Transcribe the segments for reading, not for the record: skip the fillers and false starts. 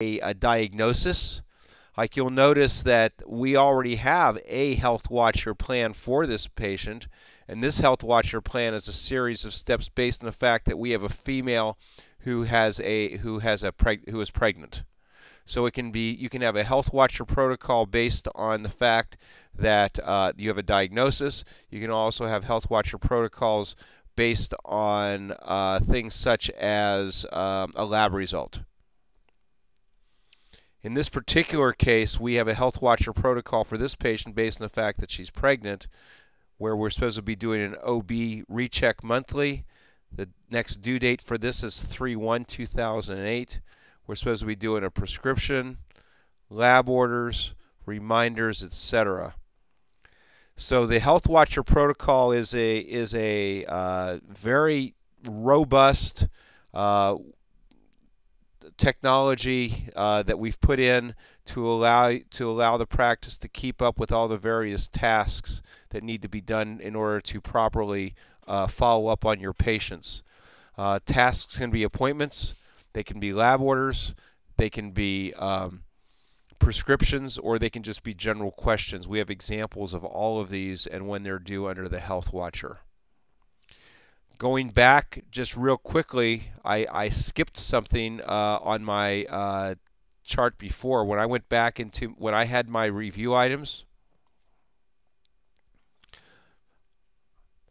a diagnosis. Like you'll notice that we already have a Health Watcher plan for this patient, and this Health Watcher plan is a series of steps based on the fact that we have a female who is pregnant. So it can be you can have a Health Watcher protocol based on the fact that you have a diagnosis. You can also have Health Watcher protocols based on things such as a lab result. In this particular case, we have a Health Watcher protocol for this patient based on the fact that she's pregnant, where we're supposed to be doing an OB recheck monthly. The next due date for this is 3/1/2008. We're supposed to be doing a prescription, lab orders, reminders, etc. So the Health Watcher protocol is a very robust technology that we've put in to allow the practice to keep up with all the various tasks that need to be done in order to properly follow up on your patients. Tasks can be appointments, they can be lab orders, they can be prescriptions, or they can just be general questions. We have examples of all of these and when they're due under the Health Watcher. Going back just real quickly, I skipped something on my chart before. When I went back into when I had my review items,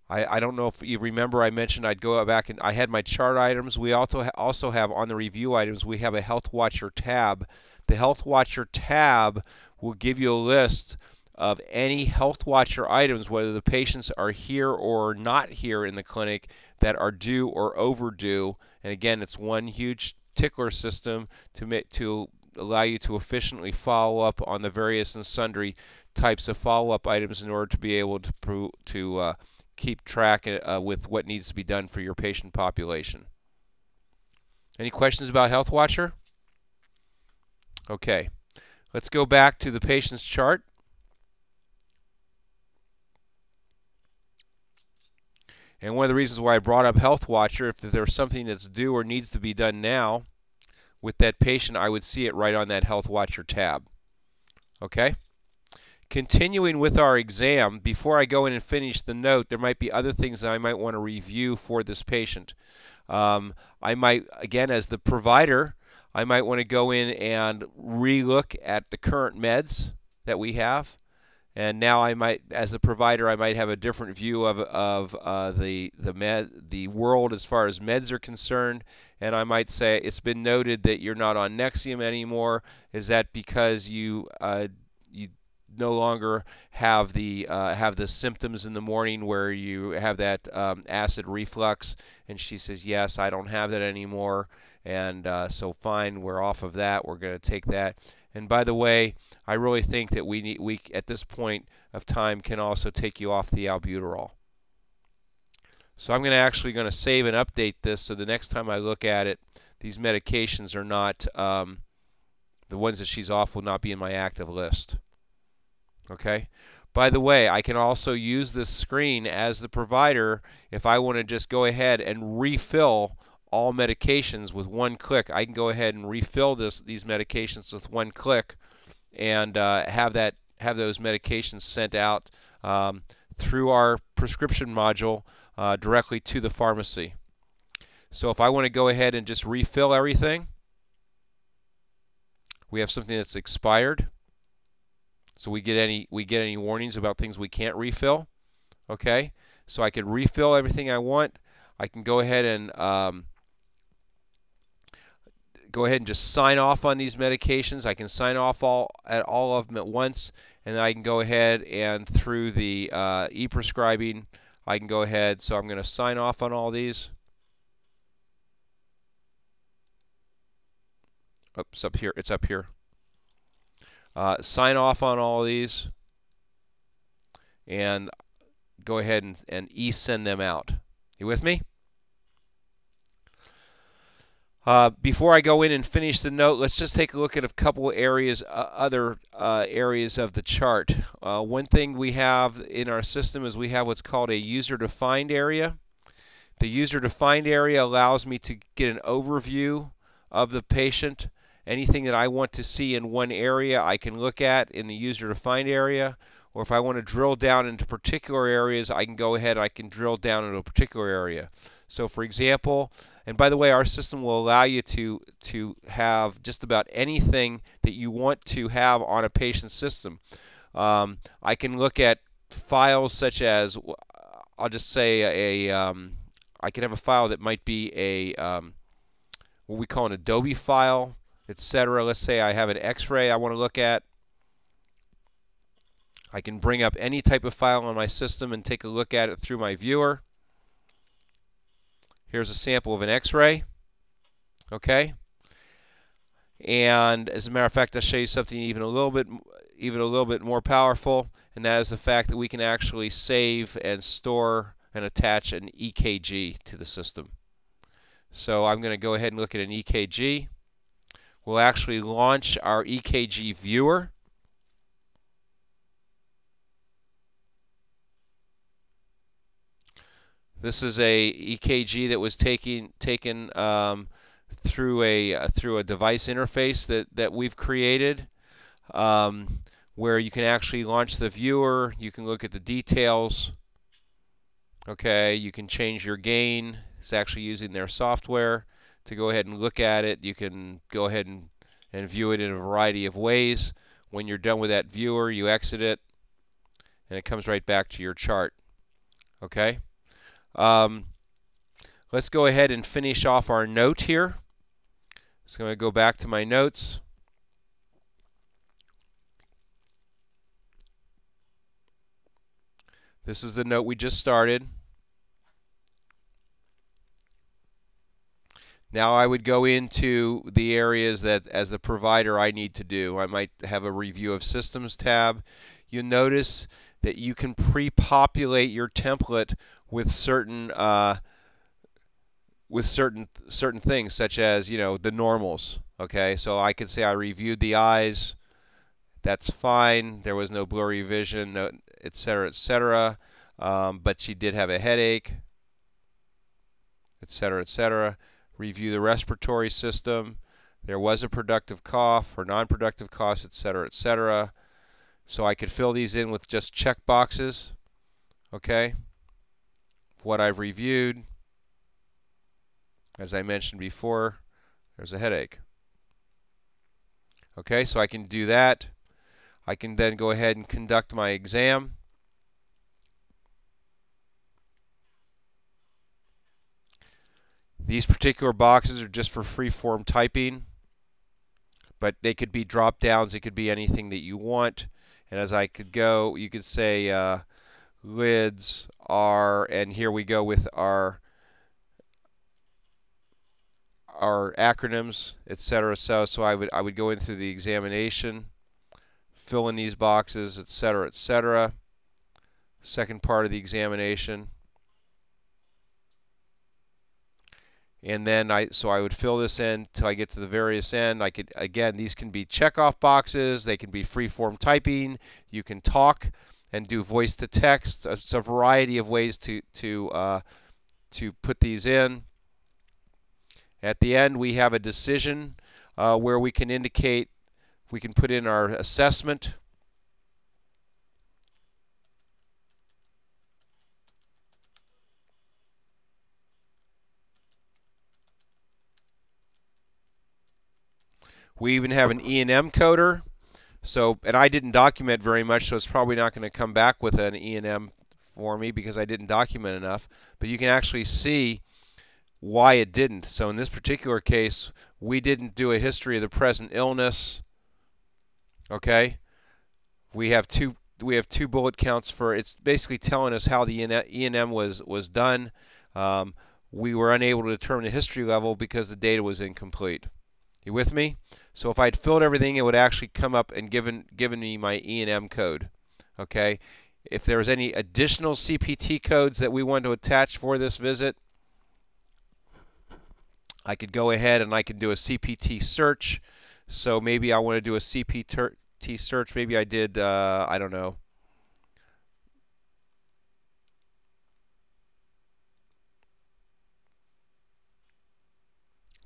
I don't know if you remember I mentioned I'd go back and I had my chart items. We also have on the review items, we have a Health Watcher tab. The Health Watcher tab will give you a list of any Health Watcher items, whether the patients are here or not here in the clinic, that are due or overdue. And again, it's one huge tickler system to allow you to efficiently follow up on the various and sundry types of follow-up items in order to be able to keep track with what needs to be done for your patient population. Any questions about Health Watcher? Okay, let's go back to the patient's chart. And one of the reasons why I brought up Health Watcher, if there's something that's due or needs to be done now with that patient, I would see it right on that Health Watcher tab. Okay? Continuing with our exam, before I go in and finish the note, there might be other things that I might want to review for this patient. I might, again, as the provider, I might want to go in and re-look at the current meds that we have. And now I might, as the provider, I might have a different view of the world as far as meds are concerned. And I might say, it's been noted that you're not on Nexium anymore. Is that because you no longer have the symptoms in the morning where you have that acid reflux? And she says, yes, I don't have that anymore. And so fine, we're off of that. We're going to take that. And by the way, I really think that we at this point of time can also take you off the albuterol. So I'm actually going to save and update this so the next time I look at it, these medications are not the ones that she's off will not be in my active list. Okay. By the way, I can also use this screen as the provider if I want to just go ahead and refill all medications with one click. I can go ahead and refill these medications with one click and have those medications sent out through our prescription module directly to the pharmacy. So if I want to go ahead and just refill everything, we have something that's expired. So we get any warnings about things we can't refill. Okay, so I can refill everything I want. I can go ahead and just sign off on these medications. I can sign off all of them at once, and then I can go ahead and through the e-prescribing, I can go ahead. So I'm going to sign off on all these. Oops, up here. It's up here. Sign off on all of these, and go ahead and e-send them out. You with me? Before I go in and finish the note, let's just take a look at a couple areas, other areas of the chart. One thing we have in our system is we have what's called a user-defined area. The user-defined area allows me to get an overview of the patient anything that I want to see in one area, I can look at in the user-defined area. Or if I want to drill down into particular areas, I can go ahead and I can drill down into a particular area. So for example, and by the way, our system will allow you to have just about anything that you want to have on a patient system. I can look at files such as, I'll just say I can have a file that might be what we call an Adobe file, etc. Let's say I have an X-ray I want to look at. I can bring up any type of file on my system and take a look at it through my viewer. Here's a sample of an X-ray. Okay. And as a matter of fact, I'll show you something even a little bit more powerful, and that is the fact that we can actually save and store and attach an EKG to the system. So I'm going to go ahead and look at an EKG. We'll actually launch our EKG viewer. This is a EKG that was taken through a device interface that we've created, where you can actually launch the viewer. You can look at the details. Okay, you can change your gain. It's actually using their software to go ahead and look at it. You can go ahead and view it in a variety of ways. When you're done with that viewer, you exit it, and it comes right back to your chart. Okay. Let's go ahead and finish off our note here. So I'm going to go back to my notes. This is the note we just started. Now I would go into the areas that, as the provider, I need to do. I might have a review of systems tab. You'll notice that you can pre-populate your template with certain things, such as, you know, the normals. Okay, so I could say I reviewed the eyes. That's fine. There was no blurry vision, no, etc., etc. But she did have a headache, etc., etc. Review the respiratory system. There was a productive cough or non-productive cough, etc., etc. So I could fill these in with just check boxes. Okay, what I've reviewed. As I mentioned before, there's a headache. Okay, so I can do that. I can then go ahead and conduct my exam. These particular boxes are just for free-form typing, but they could be drop downs. It could be anything that you want. And as I could go, you could say lids are, and here we go with our acronyms, etc. So I would go in through the examination, fill in these boxes, etc., etc. Second part of the examination. And then I would fill this in till I get to the various end. I could, again, these can be checkoff boxes. They can be free-form typing. You can talk and do voice to text. It's a variety of ways to put these in. At the end, we have a decision where we can indicate, we can put in our assessment. We even have an E&M coder. So, and I didn't document very much, so it's probably not going to come back with an E&M for me because I didn't document enough. But you can actually see why it didn't. So in this particular case, we didn't do a history of the present illness. Okay, we have two bullet counts for, it's basically telling us how the E&M was done. We were unable to determine the history level because the data was incomplete. You with me? So if I'd filled everything, it would actually come up and given me my E&M code. Okay. If there was any additional CPT codes that we wanted to attach for this visit, I could go ahead and I could do a CPT search. So maybe I want to do a CPT search. Maybe I did, I don't know.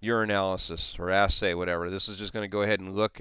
urinalysis or assay, whatever. This is just going to go ahead and look